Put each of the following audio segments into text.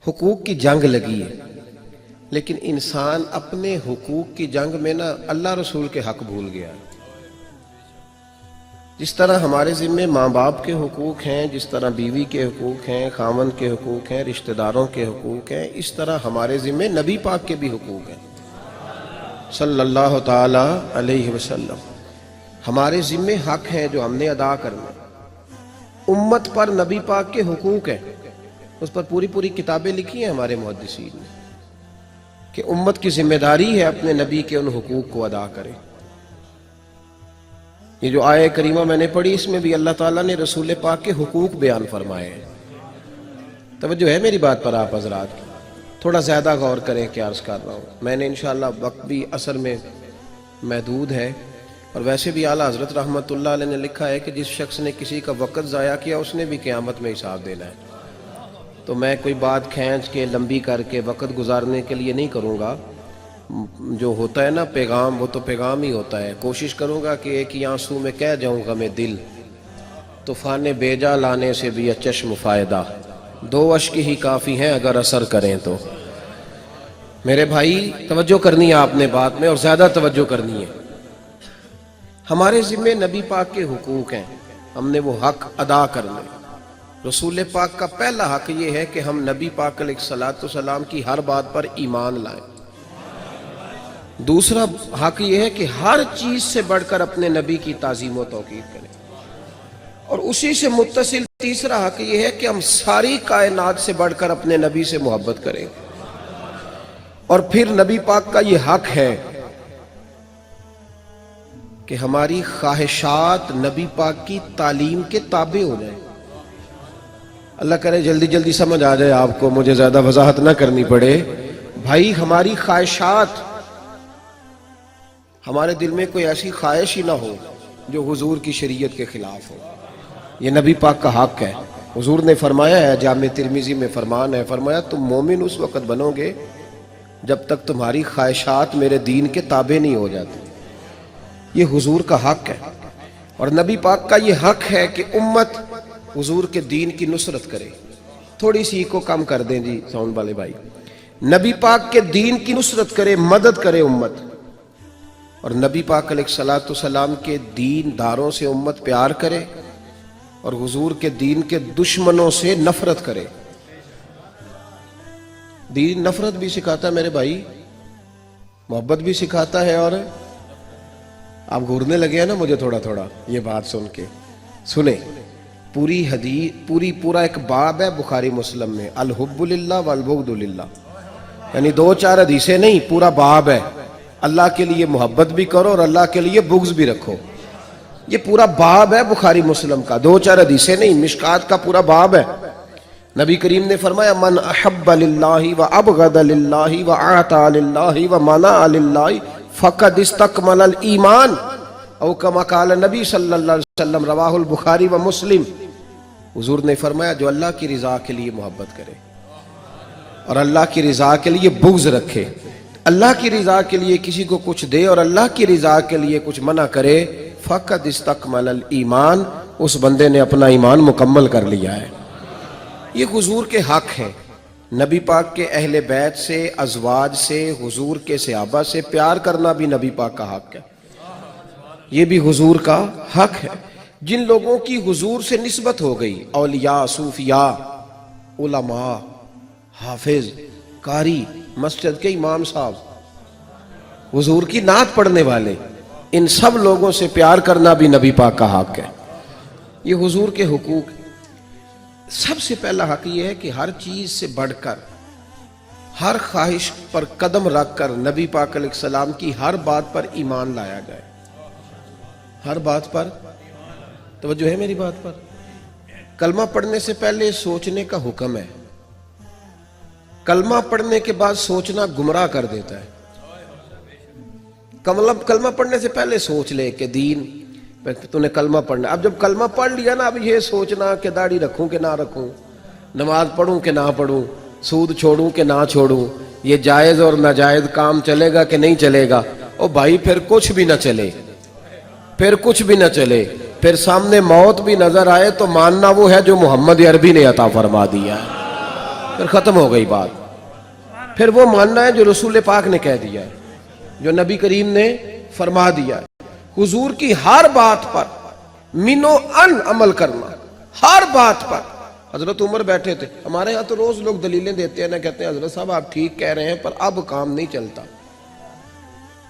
حقوق کی جنگ لگی ہے، لیکن انسان اپنے حقوق کی جنگ میں نا اللہ رسول کے حق بھول گیا۔ جس طرح ہمارے ذمے ماں باپ کے حقوق ہیں، جس طرح بیوی کے حقوق ہیں، خاوند کے حقوق ہیں، رشتہ داروں کے حقوق ہیں، اس طرح ہمارے ذمے نبی پاک کے بھی حقوق ہیں صلی اللہ تعالی علیہ وسلم۔ ہمارے ذمے حق ہیں جو ہم نے ادا کرنا۔ امت پر نبی پاک کے حقوق ہیں، اس پر پوری کتابیں لکھی ہیں ہمارے محدثین نے کہ امت کی ذمہ داری ہے اپنے نبی کے ان حقوق کو ادا کرے۔ یہ جو آیہ کریمہ میں نے پڑھی، اس میں بھی اللہ تعالیٰ نے رسول پاک کے حقوق بیان فرمائے ہیں۔ توجہ ہے میری بات پر آپ حضرات کی؟ تھوڑا زیادہ غور کریں کہ عرض کر رہا ہوں۔ میں نے انشاءاللہ وقت بھی اثر میں محدود ہے، اور ویسے بھی اعلیٰ حضرت رحمۃ اللہ علیہ نے لکھا ہے کہ جس شخص نے کسی کا وقت ضائع کیا اس نے بھی قیامت میں حساب دینا ہے۔ تو میں کوئی بات کھینچ کے لمبی کر کے وقت گزارنے کے لیے نہیں کروں گا۔ جو ہوتا ہے نا پیغام، وہ تو پیغام ہی ہوتا ہے۔ کوشش کروں گا کہ ایک ہی آنسو میں کہہ جاؤں غم دل، طوفان بیجا لانے سے بھی چشم فائدہ، دو اشک ہی کافی ہیں اگر اثر کریں تو۔ میرے بھائی توجہ کرنی ہے آپ نے بات میں، اور زیادہ توجہ کرنی ہے۔ ہمارے ذمے نبی پاک کے حقوق ہیں، ہم نے وہ حق ادا کرنے۔ رسول پاک کا پہلا حق یہ ہے کہ ہم نبی پاک علیہ الصلوۃ والسلام کی ہر بات پر ایمان لائیں۔ دوسرا حق یہ ہے کہ ہر چیز سے بڑھ کر اپنے نبی کی تعظیم و توقیر کریں، اور اسی سے متصل تیسرا حق یہ ہے کہ ہم ساری کائنات سے بڑھ کر اپنے نبی سے محبت کریں۔ اور پھر نبی پاک کا یہ حق ہے کہ ہماری خواہشات نبی پاک کی تعلیم کے تابع ہو جائیں۔ اللہ کرے جلدی سمجھ آ جائے آپ کو، مجھے زیادہ وضاحت نہ کرنی پڑے۔ بھائی ہماری خواہشات، ہمارے دل میں کوئی ایسی خواہش ہی نہ ہو جو حضور کی شریعت کے خلاف ہو۔ یہ نبی پاک کا حق ہے۔ حضور نے فرمایا ہے، جامع ترمذی میں فرمان ہے، فرمایا تم مومن اس وقت بنو گے جب تک تمہاری خواہشات میرے دین کے تابع نہیں ہو جاتی۔ یہ حضور کا حق ہے، اور نبی پاک کا یہ حق ہے کہ امت حضور کے دین کی نصرت کرے۔ تھوڑی سی کو کم کر دیں جی ساؤنڈ والے بھائی۔ نبی پاک کے دین کی نصرت کرے، مدد کرے امت، اور نبی پاک علیہ الصلوۃ والسلام کے دین داروں سے امت پیار کرے، اور حضور کے دین کے دشمنوں سے نفرت کرے۔ دین نفرت بھی سکھاتا ہے میرے بھائی، محبت بھی سکھاتا ہے۔ اور آپ گھورنے لگے ہیں نا مجھے تھوڑا یہ بات سن کے سنیں۔ پوری حدیث پورا ایک باب ہے بخاری مسلم میں، الحب للہ والبغض للہ، یعنی دو چار حدیثیں نہیں، پورا باب ہے۔ اللہ کے لیے محبت بھی کرو اور اللہ کے لیے بغض بھی رکھو۔ یہ پورا باب ہے بخاری مسلم کا، دو چار حدیثیں نہیں، مشکات کا پورا باب ہے۔ نبی کریم نے فرمایا من احب للہ و ابغض للہ و اعطى للہ و منع للہ فقد استکمل الایمان، او کما قال نبی صلی اللہ علیہ وسلم، رواہ البخاری و مسلم۔ حضور نے فرمایا جو اللہ کی رضا کے لیے محبت کرے اور اللہ کی رضا کے لیے بغض رکھے، اللہ کی رضا کے لیے کسی کو کچھ دے اور اللہ کی رضا کے لیے کچھ منع کرے، فقد استکمل الایمان، اس بندے نے اپنا ایمان مکمل کر لیا ہے۔ یہ حضور کے حق ہیں۔ نبی پاک کے اہل بیت سے، ازواج سے، حضور کے صحابہ سے پیار کرنا بھی نبی پاک کا حق ہے، یہ بھی حضور کا حق ہے۔ جن لوگوں کی حضور سے نسبت ہو گئی، اولیاء، صوفیاء، علماء، حافظ، قاری، مسجد کے امام صاحب، حضور کی نعت پڑھنے والے، ان سب لوگوں سے پیار کرنا بھی نبی پاک کا حق ہے۔ یہ حضور کے حقوق۔ سب سے پہلا حق یہ ہے کہ ہر چیز سے بڑھ کر، ہر خواہش پر قدم رکھ کر نبی پاک علیہ السلام کی ہر بات پر ایمان لایا جائے۔ ہر بات پر توجہ ہے میری بات پر؟ کلمہ پڑھنے سے پہلے سوچنے کا حکم ہے۔ کلمہ پڑھنے کے بعد سوچنا گمراہ کر دیتا ہے۔ کلمہ پڑھنے سے پہلے سوچ لے کہ دین تو نے کلمہ پڑھنا۔ اب جب کلمہ پڑھ لیا نا، اب یہ سوچنا کہ داڑھی رکھوں کہ نہ رکھوں، نماز پڑھوں کہ نہ پڑھوں، سود چھوڑوں کہ نہ چھوڑوں، یہ جائز اور ناجائز کام چلے گا کہ نہیں چلے گا، او بھائی پھر کچھ بھی نہ چلے، پھر کچھ بھی نہ چلے، پھر سامنے موت بھی نظر آئے تو ماننا وہ ہے جو محمد عربی نے عطا فرما دیا ہے۔ پھر ختم ہو گئی بات. پھر وہ ماننا ہے جو رسول پاک نے کہہ دیا ہے, جو نبی کریم نے فرما دیا ہے. حضور کی ہر بات پر منو ان عمل کرنا, ہر بات پر. حضرت عمر بیٹھے تھے, ہمارے ہاں تو روز لوگ دلیلیں دیتے ہیں نا, کہتے ہیں حضرت صاحب آپ ٹھیک کہہ رہے ہیں پر اب کام نہیں چلتا,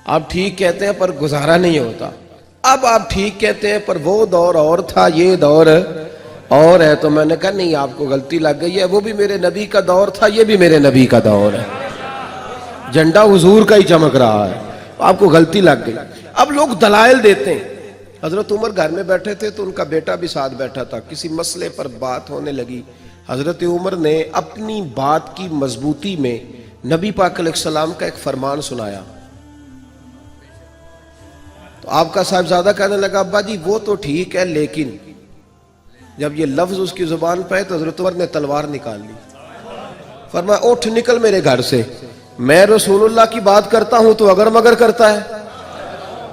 آپ ٹھیک کہتے ہیں پر گزارا نہیں ہوتا, اب آپ ٹھیک کہتے ہیں پر وہ دور اور تھا, یہ دور اور ہے. تو میں نے کہا نہیں, آپ کو غلطی لگ گئی ہے, وہ بھی میرے نبی کا دور تھا, یہ بھی میرے نبی کا دور ہے, جھنڈا حضور کا ہی چمک رہا ہے, آپ کو غلطی لگ گئی. اب لوگ دلائل دیتے ہیں. حضرت عمر گھر میں بیٹھے تھے تو ان کا بیٹا بھی ساتھ بیٹھا تھا, کسی مسئلے پر بات ہونے لگی. حضرت عمر نے اپنی بات کی مضبوطی میں نبی پاک علیہ السلام کا ایک فرمان سنایا. تو آپ کا صاحبزادہ کہنے لگا ابا جی وہ تو ٹھیک ہے, لیکن جب یہ لفظ اس کی زبان پہ ہے تو حضرت عمر نے تلوار نکال لی. فرمایا اٹھ نکل میرے گھر سے, میں رسول اللہ کی بات کرتا ہوں تو اگر مگر کرتا ہے,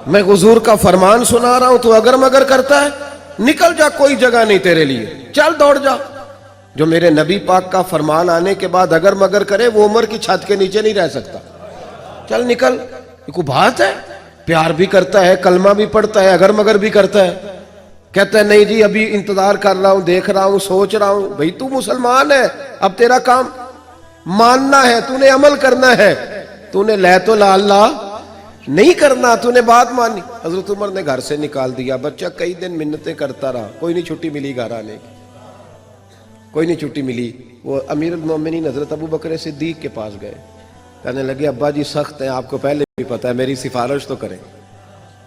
میں حضور کا فرمان سنا رہا ہوں تو اگر مگر کرتا ہے, نکل جا, کوئی جگہ نہیں تیرے لیے, چل دوڑ جا. جو میرے نبی پاک کا فرمان آنے کے بعد اگر مگر کرے وہ عمر کی چھت کے نیچے نہیں رہ سکتا, چل نکل. یہ کوئی بات ہے؟ پیار بھی کرتا ہے, کلمہ بھی پڑھتا ہے, اگر مگر بھی کرتا ہے. کہتا ہے نہیں جی ابھی انتظار کر رہا ہوں, دیکھ رہا ہوں, سوچ رہا ہوں. بھئی تو مسلمان ہے, اب تیرا کام ماننا ہے, تو نے عمل کرنا ہے, تو نے لے تو لا اللہ نہیں کرنا, تو نے بات مانی. حضرت عمر نے گھر سے نکال دیا. بچہ کئی دن منتیں کرتا رہا, کوئی نہیں چھٹی ملی گھر آنے کی, کوئی نہیں چھٹی ملی. وہ امیر المومنین حضرت ابو بکر صدیق کے پاس گئے, کہنے لگے ابا جی سخت ہیں, آپ کو پہلے بھی پتہ ہے, میری سفارش تو کریں.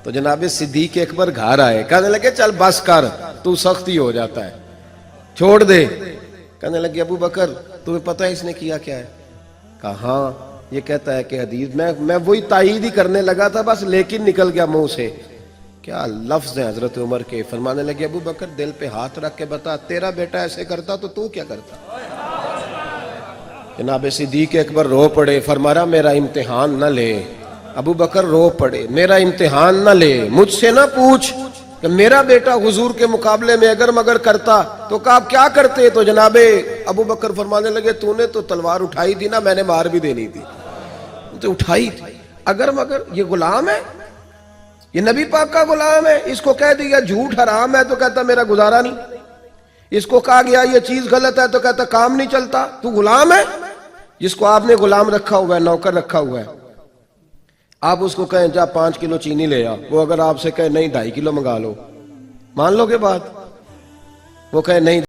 تو جناب صدیق اکبر گھر آئے, کہنے لگے چل بس کر, تو سخت ہی ہو جاتا ہے, چھوڑ دے. کہنے لگے ابو بکر تمہیں پتہ ہے اس نے کیا کیا ہے؟ کہا ہاں, یہ کہتا ہے کہ حدیث میں وہی تائید ہی کرنے لگا تھا بس, لیکن نکل گیا منہ سے. کیا لفظ ہیں حضرت عمر کے. فرمانے لگے ابو بکر دل پہ ہاتھ رکھ کے بتا, تیرا بیٹا ایسے کرتا تو کیا کرتا؟ جناب صدیق اکبر رو پڑے. فرمایا میرا امتحان نہ لے. ابو بکر رو پڑے, میرا امتحان نہ لے, مجھ سے نہ پوچھ کہ میرا بیٹا حضور کے مقابلے میں اگر مگر کرتا تو کہا آپ کیا کرتے؟ تو جناب ابو بکر فرمانے لگے تو نے تو تلوار اٹھائی تھی نا, میں نے مار بھی دینی تھی, تو اٹھائی تھی. اگر مگر یہ غلام ہے, یہ نبی پاک کا غلام ہے, اس کو کہہ دیا جھوٹ حرام ہے تو کہتا میرا گزارا نہیں, اس کو کہا گیا یہ چیز غلط ہے تو کہتا کام نہیں چلتا. تو غلام ہے, جس کو آپ نے غلام رکھا ہوا ہے, نوکر رکھا ہوا ہے, آپ اس کو کہیں جا 5 کلو چینی لے آ, وہ اگر آپ سے کہے نہیں 2.5 کلو منگا لو, مان لو گے بات؟ وہ کہے نہیں